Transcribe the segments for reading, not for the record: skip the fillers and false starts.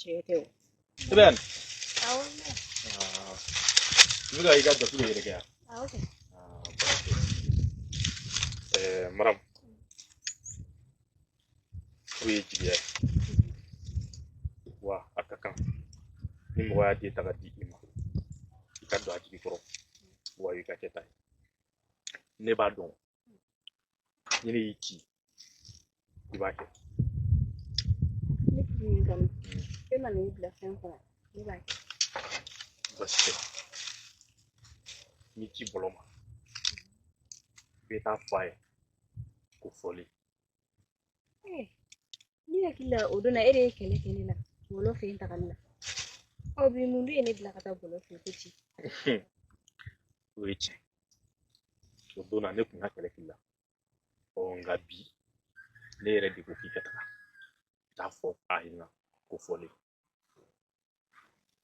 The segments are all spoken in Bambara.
Shiteo. Then, Oh, you guys got the food again. okay. Madam, we did. Wa akaka. Ni mo ya di taga di ima. Ka do aji bikoro. Wa yi ka cheta. Ne ba don. Ni ni iki. Di ba ke. Nickam. Kema ni bila sempa. Ni ba. Basse. Ni ki boloma. Beta fire. Ko foli. Eh. Ni akila odona ere kele la. Bolo fe intakalla. Obi mundu ene bila kata bolo fe kuti. Weche. Odona ne kuna kele kila. O ngabi. Ne ere di ko kikata. Ta fo ahina ko foli.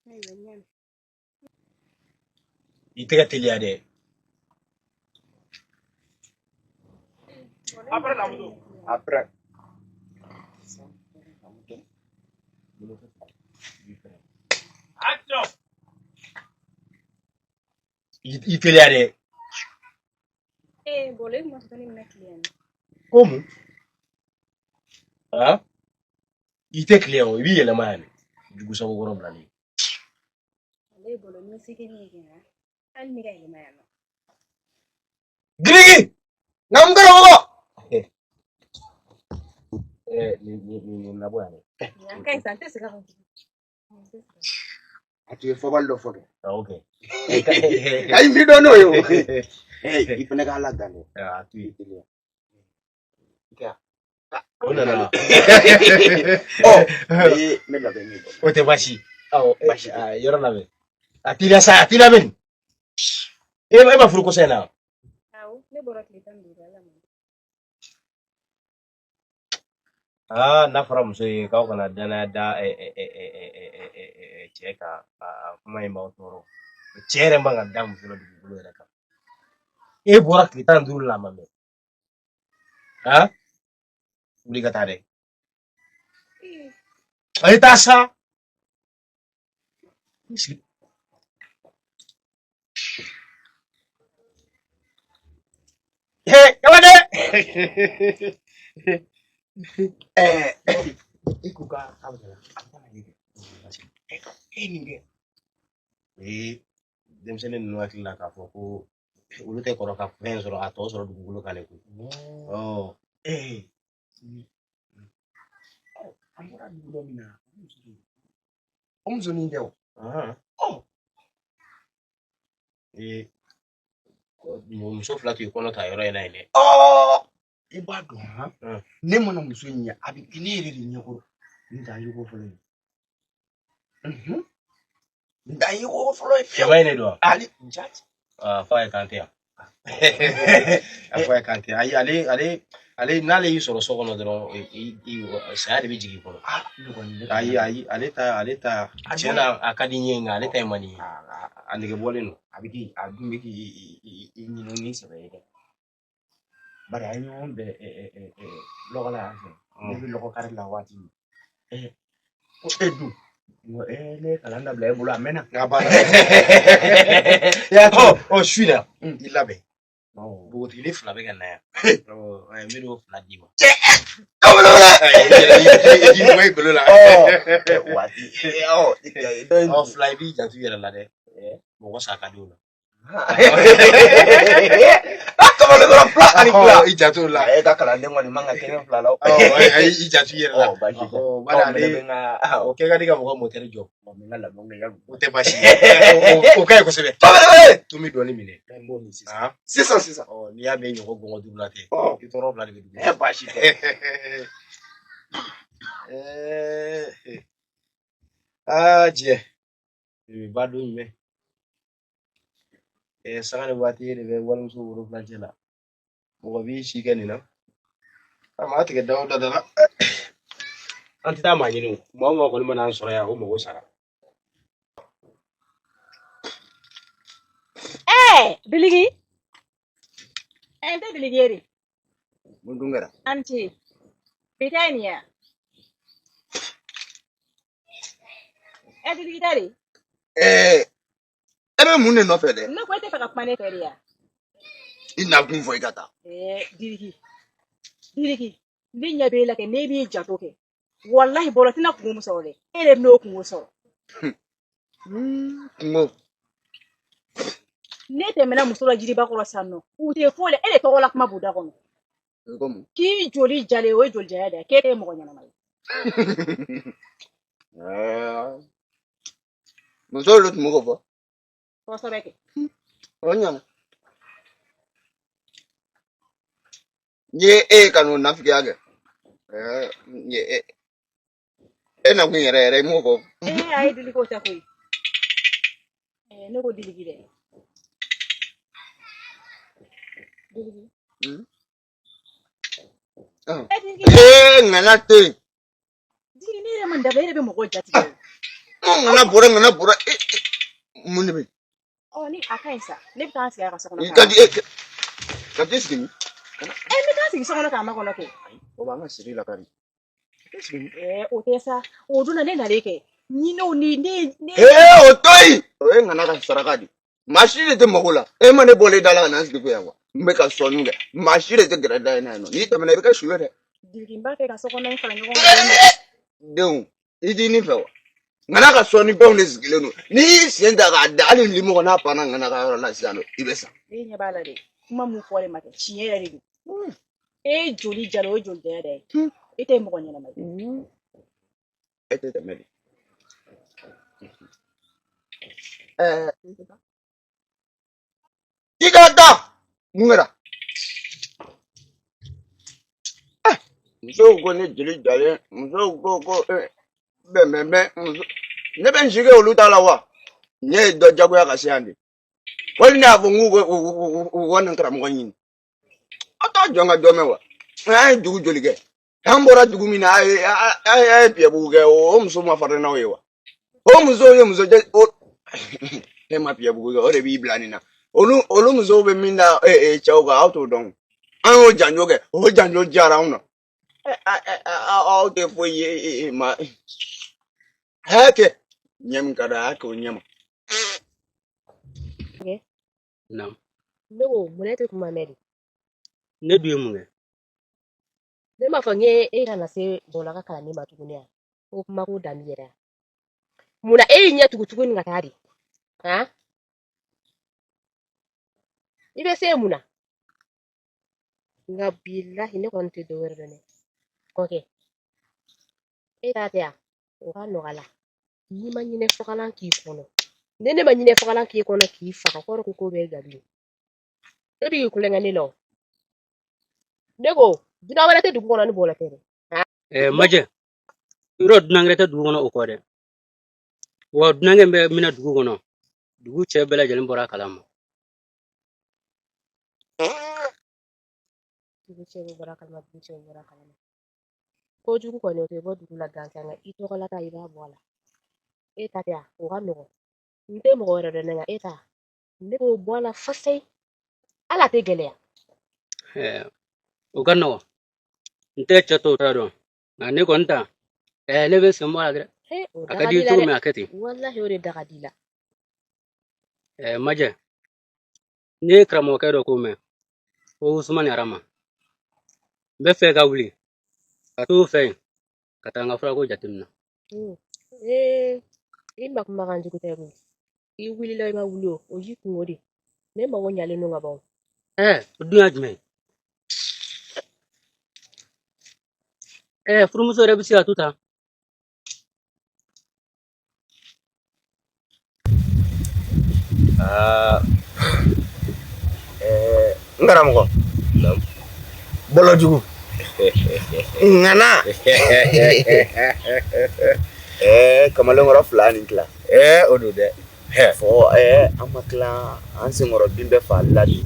Ai wenyan. Itega teliade. Après la moto. Après. Action. Iteliade. Eh, bolo mo stani meklian. Como? Ah? Ite client, ibi yele man. Jugu sa ko blani. Ale bolo no sikini gena. An mi ga ile mayano. Grigi! Namgara wo. Ni na bwana. Kai sante sika ko. Ati foballo foto. Ah, okay. Ay mi don't know you. Hey, ifune ka lagane. Ah, tu. Ika. Ona na. Oh, me la bengi. Ote bashi. Oh, Bashi. Yora na be. Atila ben. Eba furu ko sena. Au, ne bolo klitan dura la. Ah, na fara muso ye k'aw kana dana da cɛ ka kuma in b'aw tɔɔrɔ cɛ yɛrɛ man ka da muso la dugukolo yɛrɛ kan e bɔra tile 15 la a ma mɛn ah wuli ka taa dɛ a ye taa sa kaba dɛ Ikuka abdala. ni denmisɛnnin ninnu hakili la k'a fɔ ko olu tɛ kɔrɔ ka fɛn sɔrɔ a tɔ sɔrɔ dugukolo kan de koyi An bɔra dugu dɔ min na o musonin tɛ o. muso fila tun ye kɔnɔ ta yɔrɔ in na yen dɛ I b'a dɔn ne mana muso in ye a bɛ kɛ ne yɛrɛ de ɲɛkɔrɔ n t'a ye ko fɔlɔ ye n t'a ye ko fɔlɔ ye cɛba in de don ali jati f'a ye kan tɛ yan a fɔ a ye kan tɛ ale n'ale y'i sɔrɔ so kɔnɔ dɔrɔn saya de bɛ jigin i kɔnɔ ayi ale ta tiɲɛna a ka di n ye nka ale ta ye man di n ye a nege bɔlen don a bɛ k'i a dun bɛ k'i ɲinɛ ni sɛbɛ ye dɛ bari a ye ɲɔgɔn bɛɛ lɔgɔ la yan fɛ ne bɛ lɔgɔ kari la waati min ko e dun n ko ne ye kalan dabila e bolo a mɛnna nka baara su in na i labɛn npogotiginin fila bɛ ka na yan n bɛ n'o fila d'i ma i bɔ i golo la waati fila i b'i janto i yɛrɛ la dɛ mɔgɔ sa ka di o la kamalen dɔrɔn fila ani fila i janto o la e ka kalanden kɔni man ka kɛnɛ fila la i janto i yɛrɛ la basi tɛ bari ale o kɛ ka di ka mɔgɔ mɔtɛri jɔ n ka labɛnw kɛ o tɛ baasi o ka ɲi kosɛbɛ tumi dɔɔni minɛ sisan n'i y'a mɛn ɲɔgɔn gɔngɔ duuru la tɛ i tɔɔrɔ bila de bɛ dugu basi tɛ jɛ ba don jumɛn sanga ni waati de bɛ walimuso wolonfilacɛ la mɔgɔ b'i si kɛ nin na a ma tigɛ da o da la an tɛ taa maa ɲini o maa o maa kɔni mana an sɔrɔ yan o mago sara Biligi. Ente biligeri. mun dun kɛra Anti. Bitania. Diriki tari. Ebe mun ne nɔfɛ dɛ. Ne ko e tɛ fɛ ka kuma ne fɛ de ya. I na kun fɔ I ka taa. Diriki. Ni ɲɛ b'e la kɛ ne b'i jato kɛ. Wallahi bɔlɔ tɛna kungo min sɔrɔ dɛ. E de bɛn'o kungo sɔrɔ. Kungo. Ne tɛmɛna muso la jiriba kɔrɔ sisan nɔ. U tɛ foyi la. E de tɔgɔ la kuma b'u da kɔnɔ. K'i joli jalen o ye joli jaya de ye. K'e tɛ mɔgɔ ɲɛnama ye. Muso olu tun b'o ko fɔ. Kɔsɛbɛ kɛ. O ɲana. N ye e ka n'o nafigiya kɛ. E na kun yɛrɛ yɛrɛ I m'o fɔ. A ye Diriki o tɛ koyi. Ne ko Diriki dɛ. Diriki. Ŋana to yen. Diriki ne yɛrɛ man dabila e de bɛ mɔgɔw jatigɛ. Ŋana bɔra. Mun de bɛ yen? Ni a ka ɲi sa. Ne bɛ taa sigi a ka so kɔnɔ. Ka t'i sigi min? N bɛ taa sigi so kɔnɔ k'a makɔnɔ kɛ. O b'an ka siri la kari. O tɛ sa. O dun na ne nalen kɛ. Ɲinɛw ni ne. O to yen. O ye Ŋana ka saraka de. Maa si de tɛ mago la. E ma ne bɔlen da la ka na n sigi ko yan wa. N bɛ ka sɔnni kɛ. Maa si de tɛ gɛrɛ da in na yan nɔ. N'i tɛmɛna I bɛ kɛ su ye dɛ. Diriki n b'a fɛ ka so kɔnɔ in fara ɲɔgɔn kan. Denw I t'i ni fɛ wa? Ŋana ka sɔnni fɛnw de sigilen don. N'i y'i sen ta k'a da hali limɔgɔ n'a panna Ŋana ka yɔrɔ la sisan I bɛ sa. E ɲɛ b'a la dɛ. Kuma mun fɔlen ma kɛ tiɲɛ yɛrɛ de don. E joli jala o ye joli jaya dɛ. E tɛ mɔgɔ ɲɛnama ye. E tɛ tɛmɛ de. I ka taa. Mun kɛra? Musow ko ne jeli jalen. Musow ko bɛnbɛnbɛn. Ne bɛ n sigi olu ta la wa? Ne ye dɔ jagoya ka se yan de. Wali ne y'a fɔ n k'u ka nin karamɔgɔ ɲini. Aw t'a jɔn ka dɔ mɛn wa? An ye dugu joli kɛ? An bɔra dugu min na a ye piyɛbugu kɛ o muso ma farin n'aw ye wa? O musow ye muso e ma piyɛbugu kɛ o de b'i bila nin na. Olu musow bɛ min da cɛw kan aw t'o dɔn. An y'o janjo kɛ o janjo diyara anw na. Aw tɛ foyi ye ma. Hakɛ ɲɛ min ka d'a ye a k'o ɲɛ ma. Naam. Ne ko mun ne tɛ kuma mɛn de. Ne dun ye mun kɛ? Ne m'a fɔ n ye e kana se bɔlɔ ka kalanni ma tuguni yan. Ko kuma ko dan b'i yɛrɛ. Mun na e y'i ɲɛ tugu tuguni ka taa de? I bɛ se mun na? Nka bilahi ne kɔni tɛ dɔ wɛrɛ dɔn dɛ. Kɔkɛ. E ta tɛ yan. O ka nɔgɔ a la. N'i ma ɲinɛ fagalan k'i kɔnɔ. Ni ne ma ɲinɛ fagalan k'i kɔnɔ k'i faga kɔrɔ ko bɛ gabi. E b'i kulonkɛ ne la o. Ne ko dunan wɛrɛ tɛ dugu kɔnɔ ni bɔlɔ tɛ dɛ. Majɛ. Yɔrɔ dunan wɛrɛ tɛ dugu kɔnɔ o kɔ dɛ. Wa dunankɛ bɛ minɛ dugu kɔnɔ. Dugu cɛ bɛɛ lajɛlen bɔra a kalama. Dugu cɛ bɔra a kalama, dugu cɛ bɔra a kalama. Kojugu kɔni o tɛ bɔ dugu la gansan nka I tɔgɔla ta I b'a bɔ a la. E ta tɛ yan o ka nɔgɔn. N tɛ mɔgɔ wɛrɛ dɔn nka e ta. Ne b'o bɔ a la fasɛyi. Hali a tɛ gɛlɛya. O ka nɔgɔn. N tɛ cɛ tɔw ta dɔn. Nka ne kɔni ta. Ne bɛ sen bɔ a la dɛ. A ka di cogo min a kɛ ten. Walahi o de da ka di la. Majɛ. Ne ye karamɔgɔkɛ dɔ ko mɛn. Ko Usumani Arama. N bɛ fɛ ka wuli. Ka t'o fɛ yen. Ka taa n ka furako jateminɛ. I ma kumakan jugu tɛ koyi. I wulila I ma wuli o y'i kungo de. Ne mago ɲalen don ka ban. O dun y'a jumɛn ye? Furumuso yɛrɛ bɛ se ka to tan. N karamɔgɔ. Bɔlɔjugu. Ŋana. Kamalenkɔrɔ 2 ni tila. O don dɛ. Fɔ an ma tila an senkɔrɔ bin bɛɛ faali la de.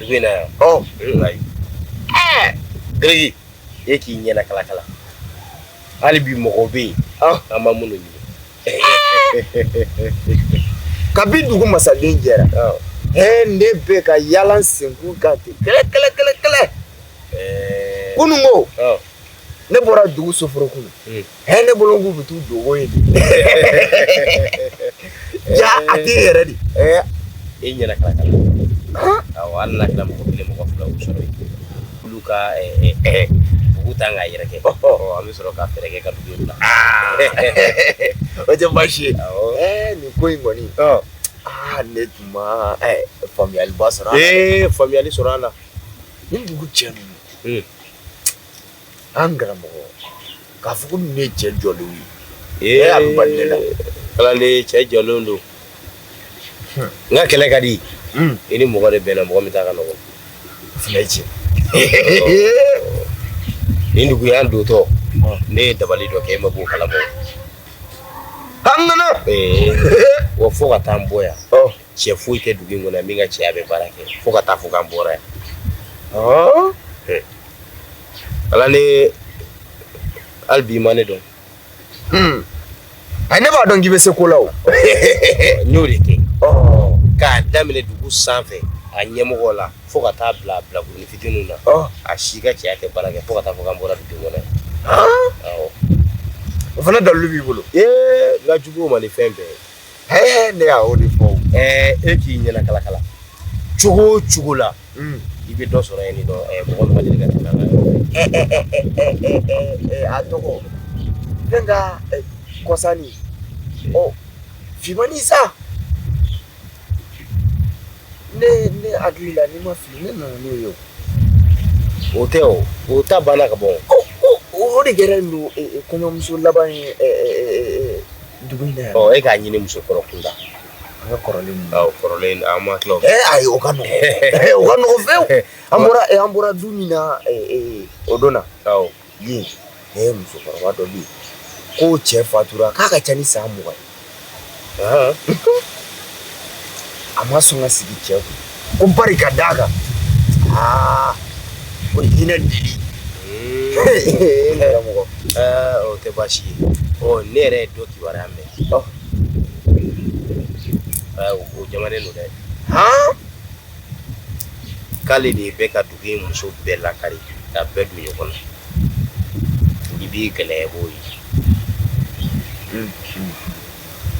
I bɛ na yan. Ayi. Diriki e k'i ɲɛna kalakala. Hali bi mɔgɔw bɛ yen an ma minnu ɲini. Kabi dugu masaden jɛra. Ne bɛ ka yaala senkun kan ten kɛlɛ. Kununko ne bɔra dugu soforokun ne bolo k'u bɛ t'u dogo ye ja a tɛ yɛrɛ de e ɲɛna kala kala awɔ hali n'a kɛra mɔgɔ kelen mɔgɔ fila o sɔrɔ yen olu ka dugu t'an k'a yɛrɛ kɛ an bɛ sɔrɔ ka fɛɛrɛ kɛ ka dugu bila o tɛ baasi ye nin ko in kɔni ne tun ma faamuyaliba sɔrɔ a la faamuyali sɔrɔ a la nin dugu cɛ ninnu an karamɔgɔ k'a fɔ ko ninnu ye cɛ jɔlenw ye a bɛ bali ne la kalanden cɛ jɔlenw don n ka kɛlɛ ka di i ni mɔgɔ de bɛnna mɔgɔ min t'a ka nɔgɔ filɛ cɛ nin dugu y'an dotɔ ne ye dabali dɔ kɛ e ma b'o kalama an nana wa fo ka taa n bɔ yan cɛ foyi tɛ dugu in kɔnɔ min ka cɛya bɛ baara kɛ fo ka taa fɔ k'an bɔra yan ala ne hali bi ma ne dɔn ne b'a dɔn k'i bɛ se ko la o n y'o de kɛ k'a daminɛ dugu sanfɛ a ɲɛmɔgɔ la fo ka taa bila bilakoronin fitininw na a si ka cɛya tɛ baara kɛ fo ka taa fɔ k'an bɔra dugu in kɔnɔ yan o fana dalilu b'i bolo n ka jugu o ma ni fɛn bɛɛ ne y'a o de fɔ e k'i ɲɛna kala kala cogo o cogo la i bɛ dɔ sɔrɔ yen nin nɔ mɔgɔ min ma deli ka tɛmɛ an kan a tɔgɔ ne ka kɔsani fimani sa ne hakili la ni ma fili ne nana n'o ye o tɛ o ta banna ka bɔ o de kɛra don kɔɲɔmuso laban ye dugu in na yan e k'a ɲini musokɔrɔ kunda an ka kɔrɔlen kɔrɔlen an ma tila ayi o ka nɔgɔ o ka nɔgɔ fewu an bɔra du min na o don na yen musokɔrɔba dɔ bɛ yen k'o cɛ fatura k'a ka ca ni san 20 ye a ma sɔn ka sigi cɛ kun ko bari ka d'a kan ko hinɛ dili karamɔgɔ o tɛ baasi ye ne yɛrɛ ye dɔ kibaruya mɛn o jamanen don dɛ k'ale de bɛ ka dugu in muso bɛɛ lakari ka bɛɛ don ɲɔgɔn na i b'i gɛlɛya b'o ye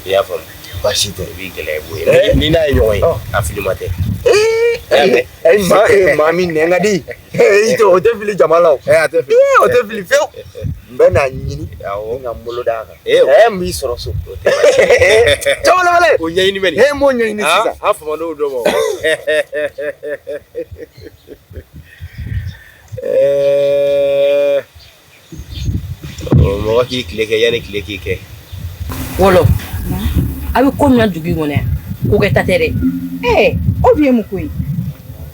i y'a faamu baasi tɛ i b'i gɛlɛya b'o ye ni n'a ye ɲɔgɔn ye a filima tɛ maa min nɛn ka di o tɛ fili jama la o tɛ fili fewu n bɛ n'a ɲini n ka n bolo d'a kan n b'i sɔrɔ so camanlabale o ɲɛɲini bɛ nin n b'o ɲɛɲini sisan an faman'o dɔ ma mɔgɔ k'i tile kɛ yanni tile k'i kɛ Wolo a bɛ ko min na dugu in kɔnɔ yan ko kɛ ta tɛ dɛ aw dun ye mun ko ye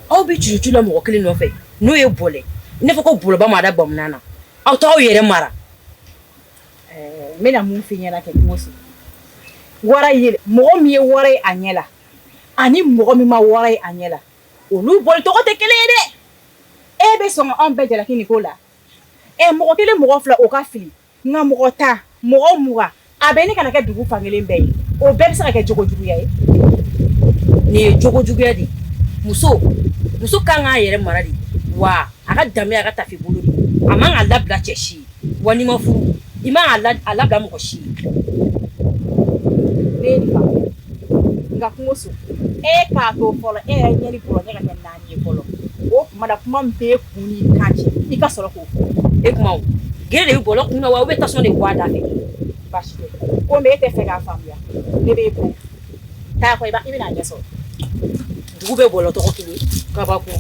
aw bɛ cucu la mɔgɔ kelen nɔfɛ n'o ye bɔlɛ ne fɔ ko boloba ma da bamanan na aw t'aw yɛrɛ mara n bɛna mun f'i ɲɛna kɛ kungo si wara ye mɔgɔ min ye wara ye a ɲɛ la ani mɔgɔ min ma wara ye a ɲɛ la olu bɔli tɔgɔ tɛ kelen ye dɛ e bɛ sɔn anw bɛɛ jalaki nin ko la mɔgɔ kelen mɔgɔ fila o ka fili nka mɔgɔ 10 mɔgɔ 20 a bɛ ne kana kɛ dugu fankelen bɛɛ ye o bɛɛ bɛ se ka kɛ jogo juguya ye nin ye jogo juguya de muso kan k'a yɛrɛ mara de wa a ka danbe a ka tafi bolo de a man ka labila cɛ si ye wa n'i ma furu i man ka labila mɔgɔ si ye ne ye nin faamuya nka kungo so k'a to fɔlɔ yɛrɛ ɲɛni bɔrɔ ɲɛ ka kɛ 4 ye fɔlɔ o tuma na kuma min bɛ kun n'i kan cɛ i ka sɔrɔ k'o fɔ kuma o gere de bɛ bɔlɔ kun na wa u bɛ tasɔn de bɔ a da fɛ baasi tɛ ko mɛ e tɛ fɛ k'a faamuya ne b'e bɔ taa kɔ i bɛna ɲɛ sɔrɔ dugu bɛ bɔlɔ tɔgɔ kelen kabako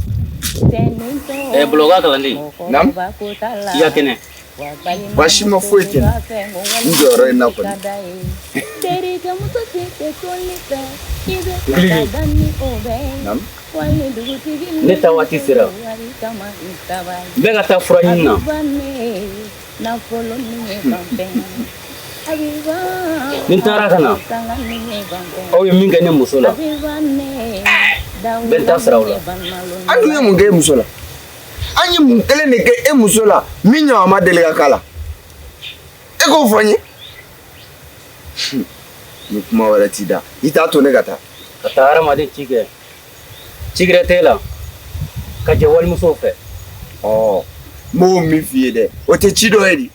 Boloka kalanden Nam? i ka kɛnɛ baasi ma foyi tɛ n jɔyɔrɔ in na kɔni Nam? ne ta waati sera n bɛ ka taa fura ɲini na ni n taara ka na aw ye min kɛ ne muso la n bɛ taa sira o la an dun ye mun kɛ e muso la an ye mun kelen de kɛ e muso la min ɲɔgɔn ma deli ka k'a la e k'o fɔ n ye ni kuma wɛrɛ t'i da i t'a to ne ka taa ka taa hadamaden ci kɛ ci gɛrɛ t'e la ka jɛ walimusow fɛ m'o min f'i ye dɛ o tɛ ci dɔ ye di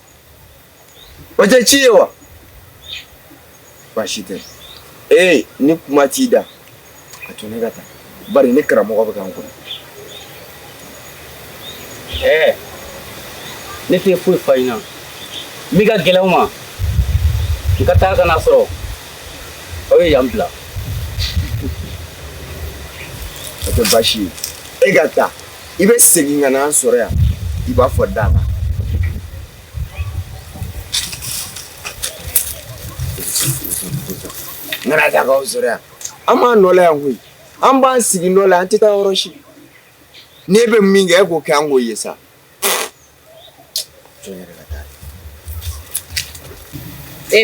o tɛ ci ye wa baasi tɛ ni kuma t'i da a to ne ka taa bari ne karamɔgɔ bɛ k'an kɔnɔ ne tɛ foyi fa ɲina min ka gɛlɛn u ma i ka taa ka n'a sɔrɔ aw ye yan bila o tɛ baasi ye e ka taa i bɛ segin ka na an sɔrɔ yan i b'a fɔ da la n kana taa k'aw sɔrɔ yan an b'an nɔ la yan koyi an b'an sigi nɔ la an tɛ taa yɔrɔ si n'e bɛ min kɛ e k'o kɛ an k'o ye sa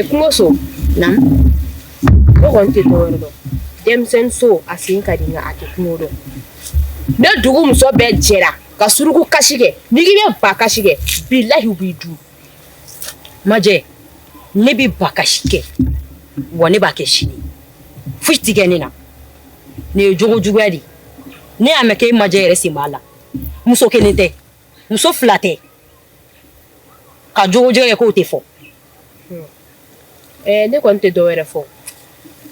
kungoso na ko kɔni tɛ dɔwɛrɛ dɔn denmisɛnnin so a sen ka di nka a tɛ kungo dɔn ne dugu muso bɛɛ jɛra ka suruku kasi kɛ n'i k'i bɛ ba kasi kɛ bilahi u b'i dun majɛ ne bɛ ba kasi kɛ wa ne b'a kɛ sini foyi tɛ kɛ ne na ne ye jogo juguya de ne y'a mɛn k'e majɛ yɛrɛ sen b'a la muso kelen tɛ muso fila tɛ ka jogo juguya kɛ k'o tɛ fɔ ne kɔni tɛ dɔwɛrɛ fɔ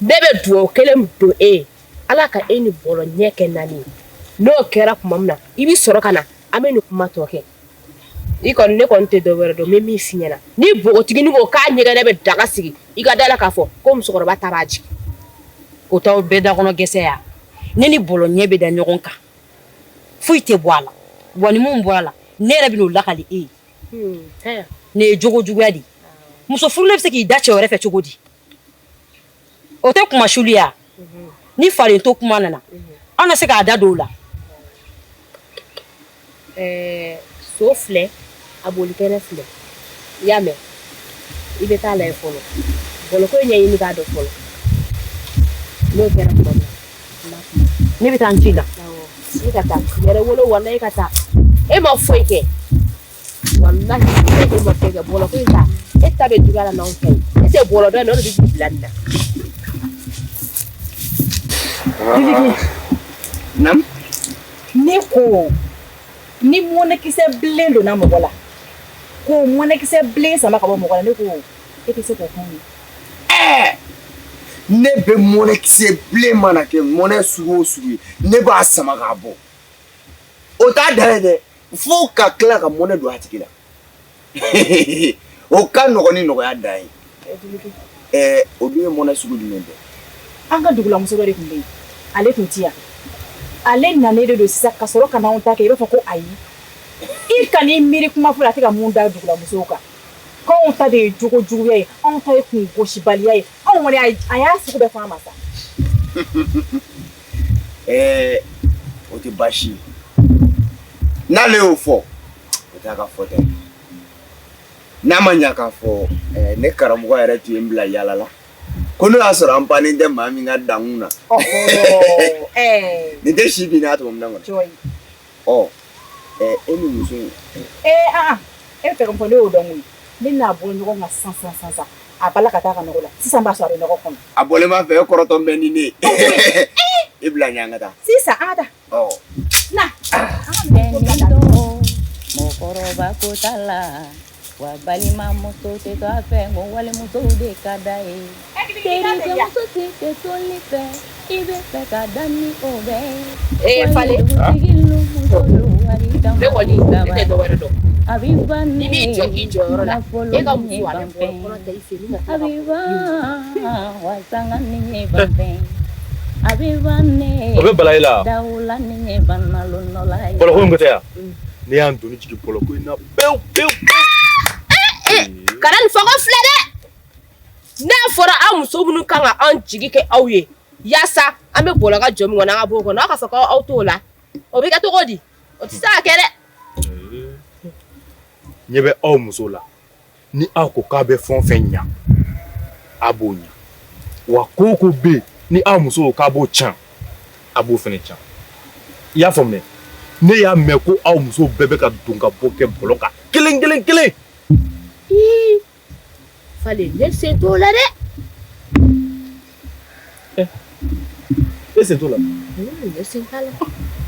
ne bɛ dugawu kelen don e ye ala ka e ni bɔlɔ ɲɛ kɛ naani n'o kɛra tuma min na i bɛ sɔrɔ ka na an bɛ nin kuma tɔ kɛ ne kɔni tɛ dɔwɛrɛ dɔn n bɛ min f'i ɲɛna ni npogotiginin ko k'a ɲɛgɛnɛ bɛ daga sigi i ka da la k'a fɔ ko musokɔrɔba ta b'a jigin o t'aw bɛɛ da kɔnɔ gɛsɛ ya ne ni bɔlɔ ɲɛ bɛ da ɲɔgɔn kan foyi tɛ bɔ a la wa ni mun bɔra a la ne yɛrɛ bɛ n'o lakali e ye ne ye jogo juguya de muso furulen bɛ se k'i da cɛ wɛrɛ fɛ cogo di o tɛ kuma suli ya ni falen to kuma nana an na se k'a da don o la so filɛ a bolikɛnɛ filɛ i y'a mɛn i bɛ taa lajɛ fɔlɔ bɔlɔko ɲɛɲini k'a dɔn fɔlɔ n'o kɛra tuma min na ne bɛ taa n ci la i ka taa yɛrɛ wolo wala e ka taa e ma foyi kɛ walahi e ma foyi kɛ bɔlɔko in ta e ta bɛ juguya la n'anw ta ye e tɛ bɔlɔ dɔn o de bɛ k'i bila nin na. Nam ne ko ni mɔnɛkisɛ bilen donna mɔgɔ la ko mɔnɛkisɛ bilen sama ka bɔ mɔgɔ la ne ko e tɛ se k'o kun ye ne bɛ mɔnɛkisɛ bilen mana kɛ mɔnɛ sugu o sugu ye ne b'a sama k'a bɔ o t'a da ye dɛ fo ka tila ka mɔnɛ don a tigi la o ka nɔgɔn ni nɔgɔya dan ye o dun ye mɔnɛ sugu jumɛn bɛ an ka dugulamuso dɔ de tun bɛ yen ale tun ti yan ale nanen de don sisan ka sɔrɔ ka n'anw ta kɛ i b'a fɔ ko ayi i kan'i miiri kuma fɔlɔ a tɛ ka mun da dugulamusow kan k'anw ta de ye jogo juguya ye anw ta ye kun gosibaliya ye anw kɔni a y'a sugu bɛɛ fɔ an ma sa o tɛ baasi ye n'ale y'o fɔ o t'a ka fɔta ye n'a ma ɲa k'a fɔ ne karamɔgɔ yɛrɛ tun ye n bila yaala la ko n'o y'a sɔrɔ an bannen tɛ maa min ka dankun na nin tɛ si bin n'a tɔmɔ minɛ kɔnɔ e ni muso in e bɛ fɛ ka fɔ ne y'o dɔn koyi ne n'a bɔ ɲɔgɔn kan sisan a bala ka taa ka nɔgɔ la sisan b'a sɔrɔ a bɛ nɔgɔ kɔnɔ a bɔlen b'a fɛ e kɔrɔtɔ bɛ ni ne e bila ɲɛ an ka taa sisan an ka taa na mɔgɔkɔrɔba ko t'a la wa balimamuso tɛ to a fɛ ngo walimusow de ka d'a ye terimuso si tɛ toli fɛ i bɛ fɛ ka da ni o bɛɛ Fale ne kɔni ne tɛ dɔwɛrɛ dɔn i b'i jɔ k'i jɔyɔrɔ la e ka muso ale kɔnɔ tɛ i fɛ ni ka o bɛ bala i la bɔlɔko in ko tɛ yan ne y'an doni jigin bɔlɔko in na pewu pewu kana nin fɔ ko filɛ dɛ n'a fɔra aw muso minnu kan ka an jigi kɛ aw ye yaasa an bɛ bɔlɔ ka jɔ min kɔnɔ an ka b'o kɔnɔ aw ka fɔ k'aw t'o la o bɛ kɛ cogo di o tɛ se ka kɛ dɛ ɲɛ bɛ aw muso la ni aw ko k'a bɛ fɛn o fɛn ɲa a b'o ɲa wa ko o ko bɛ yen ni aw muso ko k'a b'o can a b'o fɛnɛ can i y'a faamu dɛ ne y'a mɛn ko aw muso bɛɛ bɛ ka don ka bɔ kɛ bɔlɔ kan kelen kelen kelen Fale ne sen t'o la dɛ e sen t'o la ne sen t'a la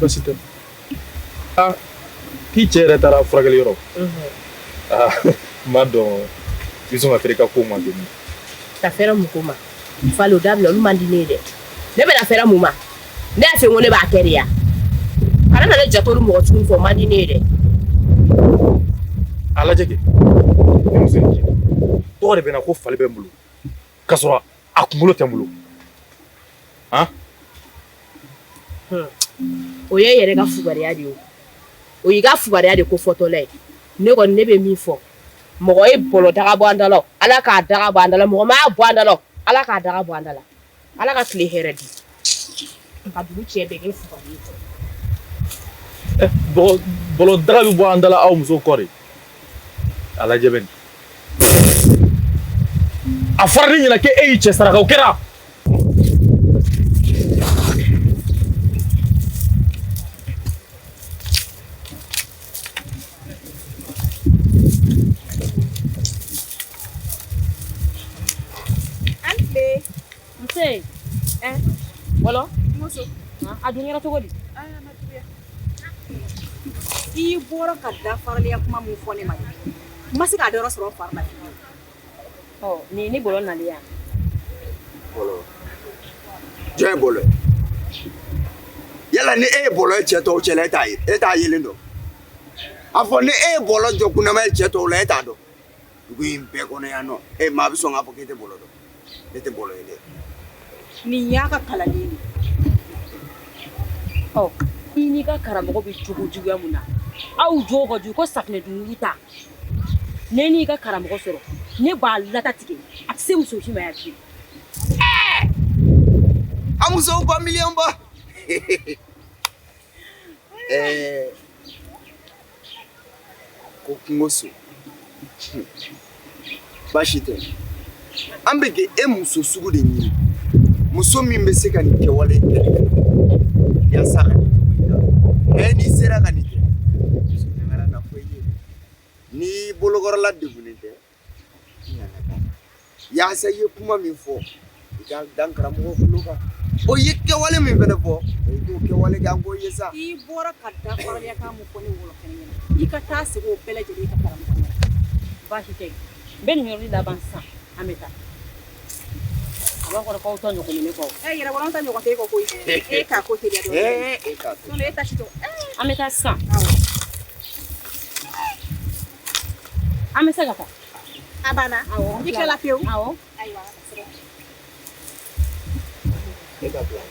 baasi tɛ k'i cɛ yɛrɛ taara furakɛli yɔrɔ n b'a dɔn i bɛ sɔn ka feere ka ko ma ten ka fɛrɛ mun ko ma falo dabila olu man di ne ye dɛ ne bɛna fɛrɛ mun ma ne y'a fɛ n ko ne b'a kɛ de ya kana na ne jatolu mɔgɔ tuguni fɔ o man di ne ye dɛ a lajɛ kɛ denmisɛnnin cɛ tɔgɔ de bɛ na ko fali bɛ n bolo k'a sɔrɔ a kunkolo tɛ n bolo o ye yɛrɛ ka fugariya de ye o y'i ka fugariya de ko fɔtɔla ye ne kɔni ne bɛ min fɔ mɔgɔ ye bɔlɔ daga bɔ an da la ala k'a daga bɔ an da la mɔgɔ m'a bɔ an da la ala k'a daga bɔ an da la ala ka tile hɛrɛ di ka dugu cɛ bɛɛ kɛ fugari ye bɔlɔ daga bɛ bɔ an da la aw musow kɔ de a lajɛ bɛ nin a fɔra ne ɲɛna k'e y'i cɛ saraka o kɛra Wala a dun yɛrɛ cogo di i bɔra ka dafaraliya kuma mun fɔ ne ma ma se k'a dɔrɔn sɔrɔ fara la nin ni bolo nali yan jɔn ye bolo yala ni e ye bolo cɛ tɔw cɛla e t'a yelen dɔn a fɔ ni e ye bolo jɔ kunnama ye cɛ tɔw la e t'a dɔn dugu in bɛɛ kɔnɔ yan nɔ maa bɛ sɔn k'a fɔ k'e tɛ bolo dɔn e tɛ bolo ye dɛ nin y'a ka kalanlen ye i n'i ka karamɔgɔ bɛ cogo juguya mun na aw jɔ ka jugu ko safunɛ dungugu ta ne n'i ka karamɔgɔ sɔrɔ ne b'a lata tigɛ a tɛ se muso si ma yan bilen a musow ba miliyɔn ba ko kungo so baasi tɛ an bɛ kɛ e muso sugu de ɲini muso min bɛ se ka nin kɛwale kɛ yaasa ka nin n'i sera ka nin kɛ muso ɲagara na fɔ i ye ni bolokɔrɔla degunnen tɛ yaasa i ye kuma min fɔ i ka dan karamɔgɔ kulo kan o ye kɛwale min fɛnɛ fɔ i t'o kɛwale kɛ an k'o ye sa i bɔra ka dafaraliya kan mun fɔ ne wɔlɔkɛnɛ ɲɛna i ka taa sigi o bɛɛ lajɛlen i ka karamɔgɔ ɲɛna baasi tɛ n bɛ nin yɔrɔnin laban sisan an bɛ taa a b'a fɔ k'aw tɔ ɲɔgɔn ni ne kɔ yɛrɛwɔrɔn ta ɲɔgɔn tɛ e kɔ koyi e k'a ko teliya dɔɔnin e ta si tɔ an bɛ taa sisan an bɛ se ka taa a banna i tilala pewu awɔ ayiwa e ka bila